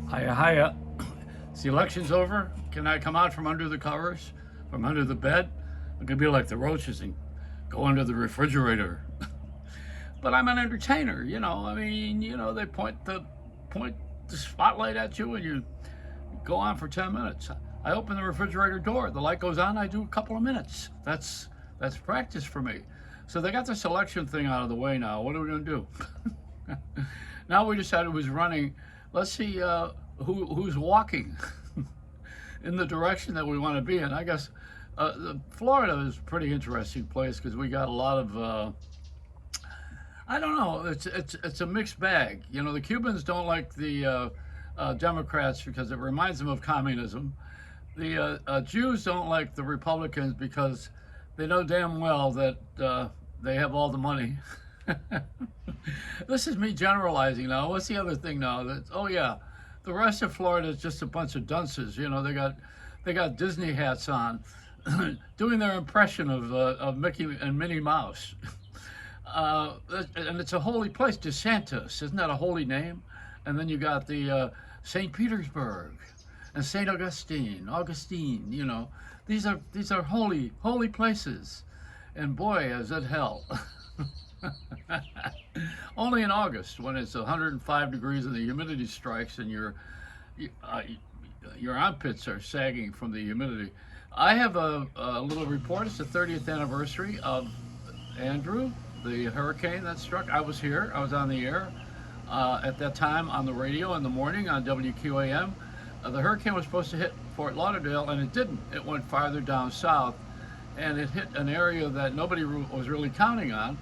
Hiya, hiya. The election's over. Can I come out from under the covers, from under the bed? I could be like the roaches and go under the refrigerator. But I'm an entertainer, you know. I mean, they point the spotlight at you, and you go on for 10 minutes. I open the refrigerator door. The light goes on. I do a couple of minutes. That's practice for me. So they got this election thing out of the way now. What are we going to do? Now we decided who's running. Let's see who's walking in the direction that we want to be in. I guess Florida is a pretty interesting place because we got a lot of I don't know. It's a mixed bag. You know, the Cubans don't like the Democrats because it reminds them of communism. The Jews don't like the Republicans because they know damn well that they have all the money. This is me generalizing now. What's the other thing now? That oh yeah, the rest of Florida is just a bunch of dunces. You know, they got Disney hats on, doing their impression of Mickey and Minnie Mouse. And it's a holy place, DeSantis. Isn't that a holy name? And then you got the St. Petersburg and St. Augustine. You know, these are holy places. And boy, is it hell. Only in August when it's 105 degrees and the humidity strikes and uh, your armpits are sagging from the humidity. I have a little report. It's the 30th anniversary of Andrew, the hurricane that struck. I was here. I was on the air at that time on the radio in the morning on WQAM. The hurricane was supposed to hit Fort Lauderdale, and it didn't. It went farther down south, and it hit an area that nobody was really counting on.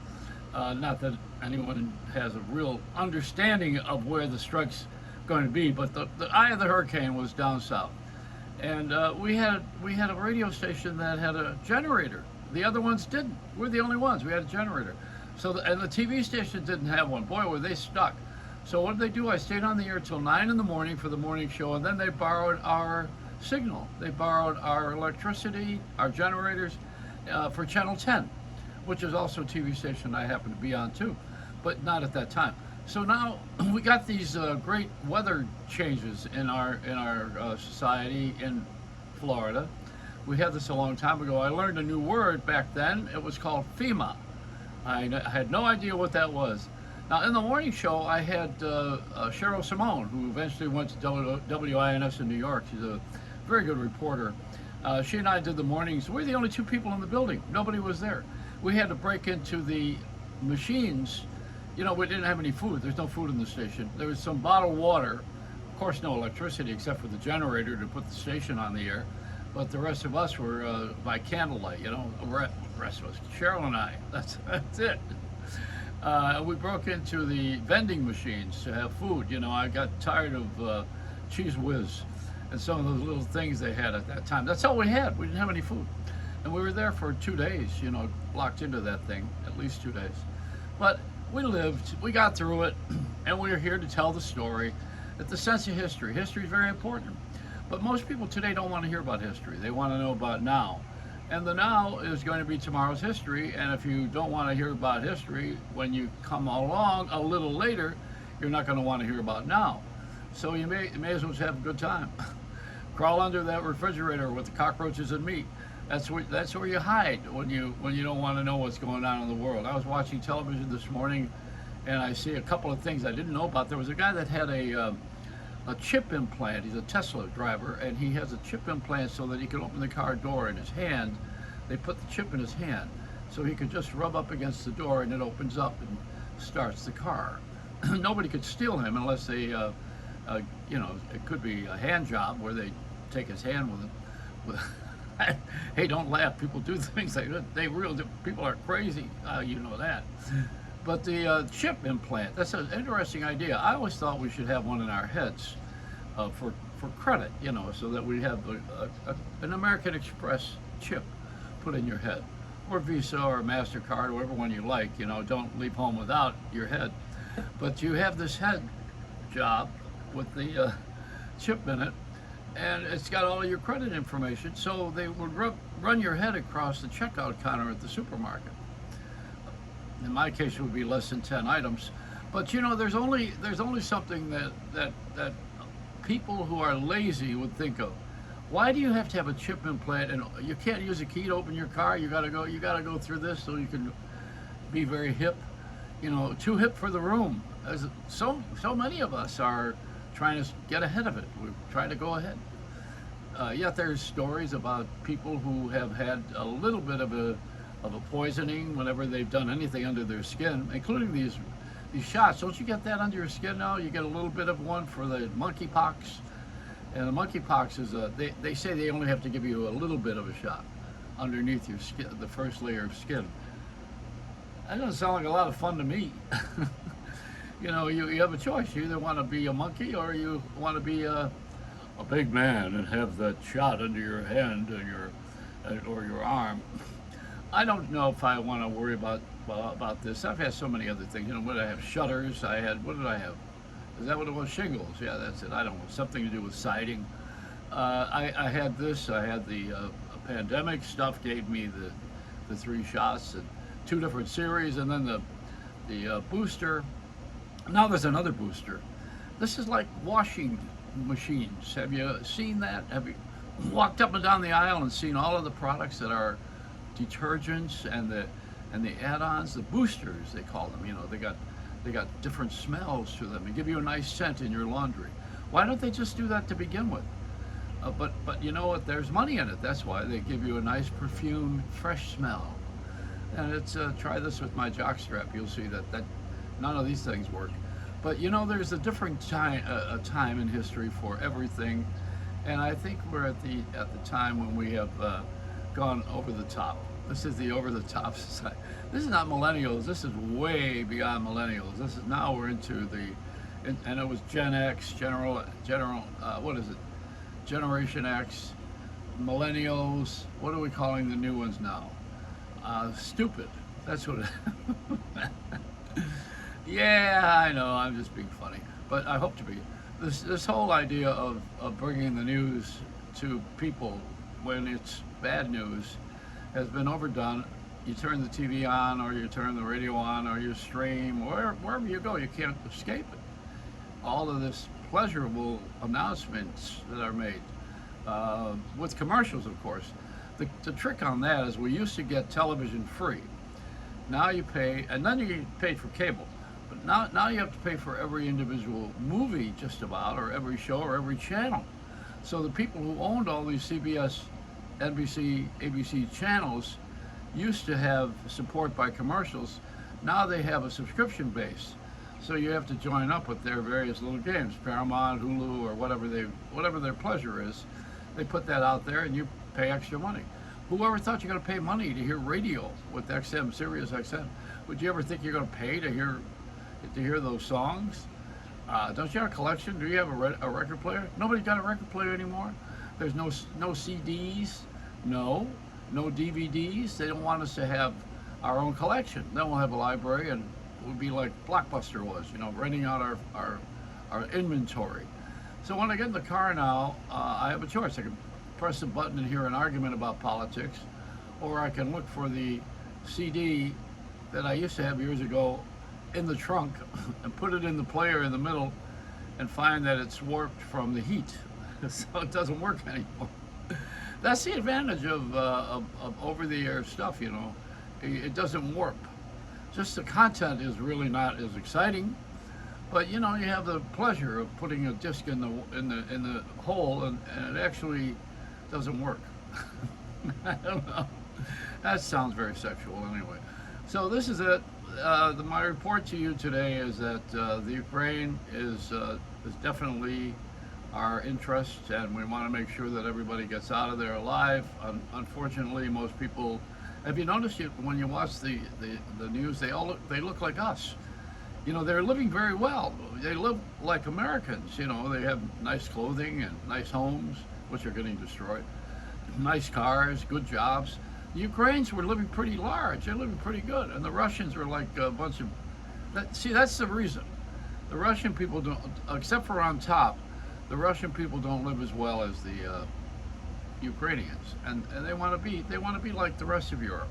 Not that anyone has a real understanding of where the strike's going to be, but the eye of the hurricane was down south. And we had a radio station that had a generator. The other ones didn't. We're the only ones. We had a generator. And the TV station didn't have one. Boy, were they stuck. So what did they do? I stayed on the air till 9 in the morning for the morning show, and then they borrowed our signal. They borrowed our electricity, our generators for Channel 10, which is also a TV station I happen to be on too, but not at that time. So now we got these great weather changes in our society in Florida. We had this a long time ago. I learned a new word back then. It was called FEMA. I had no idea what that was. Now, in the morning show, I had Cheryl Simone, who eventually went to WINS in New York. She's a very good reporter. She and I did the mornings. We're the only two people in the building. Nobody was there. We had to break into the machines. You know, we didn't have any food. There's no food in the station. There was some bottled water. Of course, no electricity except for the generator to put the station on the air. But the rest of us were by candlelight, you know, the rest of us, Cheryl and I, that's it. We broke into the vending machines to have food. You know, I got tired of Cheese Whiz and some of those little things they had at that time. That's all we had. We didn't have any food. And we were there for 2 days, you know, locked into that thing, at least 2 days. But we lived, we got through it, and we're here to tell the story. It's the sense of history. History is very important. But most people today don't want to hear about history. They want to know about now. And the now is going to be tomorrow's history. And if you don't want to hear about history, when you come along a little later, you're not going to want to hear about now. So you may as well have a good time. Crawl under that refrigerator with the cockroaches and meat. That's where you hide when you don't want to know what's going on in the world. I was watching television this morning, and I see a couple of things I didn't know about. There was a guy that had a chip implant. He's a Tesla driver, and he has a chip implant so that he can open the car door in his hand. They put the chip in his hand, so he could just rub up against the door, and it opens up and starts the car. Nobody could steal him unless they, you know, it could be a hand job where they take his hand with hey, don't laugh. People do things like that. People are crazy. You know that. But the chip implant, that's an interesting idea. I always thought we should have one in our heads for credit, you know, so that we have an American Express chip put in your head, or Visa or MasterCard, or whatever one you like, you know, don't leave home without your head. But you have this head job with the chip in it, and it's got all your credit information, so they would run your head across the checkout counter at the supermarket. In my case, it would be less than 10 items. But you know, there's only something that people who are lazy would think of. Why do you have to have a chip implant and you can't use a key to open your car? You gotta go through this so you can be very hip. You know, too hip for the room. As so many of us are trying to get ahead of it. We're trying to go ahead. Yet there's stories about people who have had a little bit of a poisoning whenever they've done anything under their skin, including these shots. Don't you get that under your skin now? You get a little bit of one for the monkeypox, and the monkeypox is they say they only have to give you a little bit of a shot underneath your skin, the first layer of skin. That doesn't sound like a lot of fun to me. You know, you have a choice. You either want to be a monkey or you want to be a big man and have that shot under your hand or your arm. I don't know if I want to worry about this. I've had so many other things. You know, what did I have? Shutters. What did I have? Is that what it was? Shingles. Yeah, that's it. I don't know. Something to do with siding. I had this. I had the pandemic stuff. Gave me the 3 shots and 2 different series, and then the booster. Now there's another booster. This is like washing machines. Have you seen that? Have you walked up and down the aisle and seen all of the products that are detergents and the add-ons, the boosters they call them? You know, they got different smells to them and give you a nice scent in your laundry. Why don't they just do that to begin with? But you know what? There's money in it. That's why they give you a nice perfumed, fresh smell. And it's try this with my jockstrap. You'll see that none of these things work. But you know, there's a different time, a time in history for everything, and I think we're at the time when we have gone over the top. This is the over the top society. This is not millennials. This is way beyond millennials. This is now we're into and it was Gen X, general. What is it? Generation X, millennials. What are we calling the new ones now? Stupid. That's what it is. Yeah, I know, I'm just being funny, but I hope to be. This whole idea of bringing the news to people when it's bad news has been overdone. You turn the TV on, or you turn the radio on, or you stream, or wherever you go, you can't escape it. All of this pleasurable announcements that are made, with commercials, of course. The trick on that is we used to get television free. Now you pay, and then you get paid for cable. But now you have to pay for every individual movie, just about, or every show, or every channel. So the people who owned all these CBS, NBC, ABC channels used to have support by commercials. Now they have a subscription base. So you have to join up with their various little games, Paramount, Hulu, or whatever their pleasure is. They put that out there, and you pay extra money. Whoever thought you're going to pay money to hear radio with XM, Sirius XM? Would you ever think you're going to pay to hear those songs? Don't you have a collection? Do you have a record player? Nobody's got a record player anymore. There's no CDs, no DVDs. They don't want us to have our own collection. Then we'll have a library, and it would be like Blockbuster was, you know, renting out our inventory. So when I get in the car now, I have a choice. I can press a button and hear an argument about politics, or I can look for the CD that I used to have years ago in the trunk and put it in the player in the middle and find that it's warped from the heat, so it doesn't work anymore. That's the advantage of over-the-air stuff, you know. It doesn't warp. Just the content is really not as exciting, but you know, you have the pleasure of putting a disc in the hole, and it actually doesn't work. I don't know. That sounds very sexual anyway. So this is it. My report to you today is that the Ukraine is definitely our interest, and we want to make sure that everybody gets out of there alive. Unfortunately, most people, have you noticed when you watch the news, they look like us. You know, they're living very well. They live like Americans. You know, they have nice clothing and nice homes, which are getting destroyed, nice cars, good jobs. The Ukrainians were living pretty large. They're living pretty good. And the Russians are like a bunch of... that's the reason. The Russian people don't, except for on top, the Russian people don't live as well as the Ukrainians. And they want to be like the rest of Europe.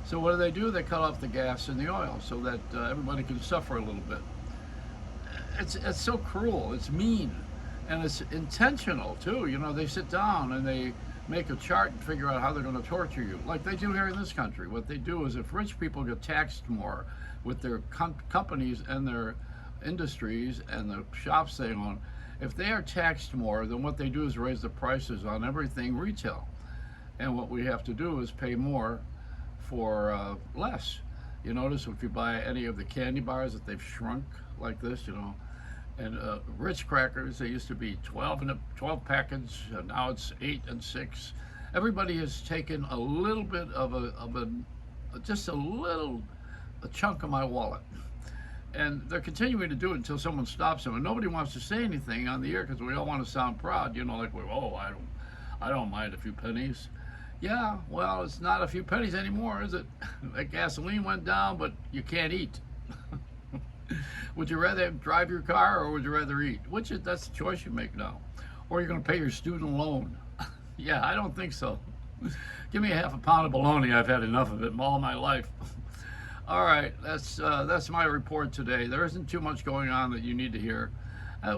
So what do? They cut off the gas and the oil so that everybody can suffer a little bit. It's so cruel. It's mean. And it's intentional too. You know, they sit down and they make a chart and figure out how they're going to torture you, like they do here in this country. What they do is, if rich people get taxed more with their companies and their industries and the shops they own, if they are taxed more, then what they do is raise the prices on everything retail. And what we have to do is pay more for less. You notice if you buy any of the candy bars that they've shrunk like this, you know, and Ritz crackers, they used to be 12 packets, and now it's 8 and 6. Everybody has taken a little bit of just a little a chunk of my wallet, and they're continuing to do it until someone stops them. And nobody wants to say anything on the air because we all want to sound proud, you know, like, oh, I don't mind a few pennies. Yeah, well, it's not a few pennies anymore, is it? That gasoline went down, but you can't eat. Would you rather drive your car, or would you rather eat? That's the choice you make now. Or you're going to pay your student loan. Yeah, I don't think so. Give me a half a pound of bologna. I've had enough of it all my life. All right, that's my report today. There isn't too much going on that you need to hear,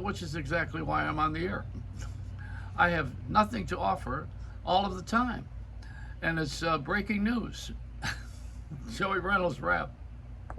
which is exactly why I'm on the air. I have nothing to offer all of the time, and it's breaking news. Joey Reynolds rap.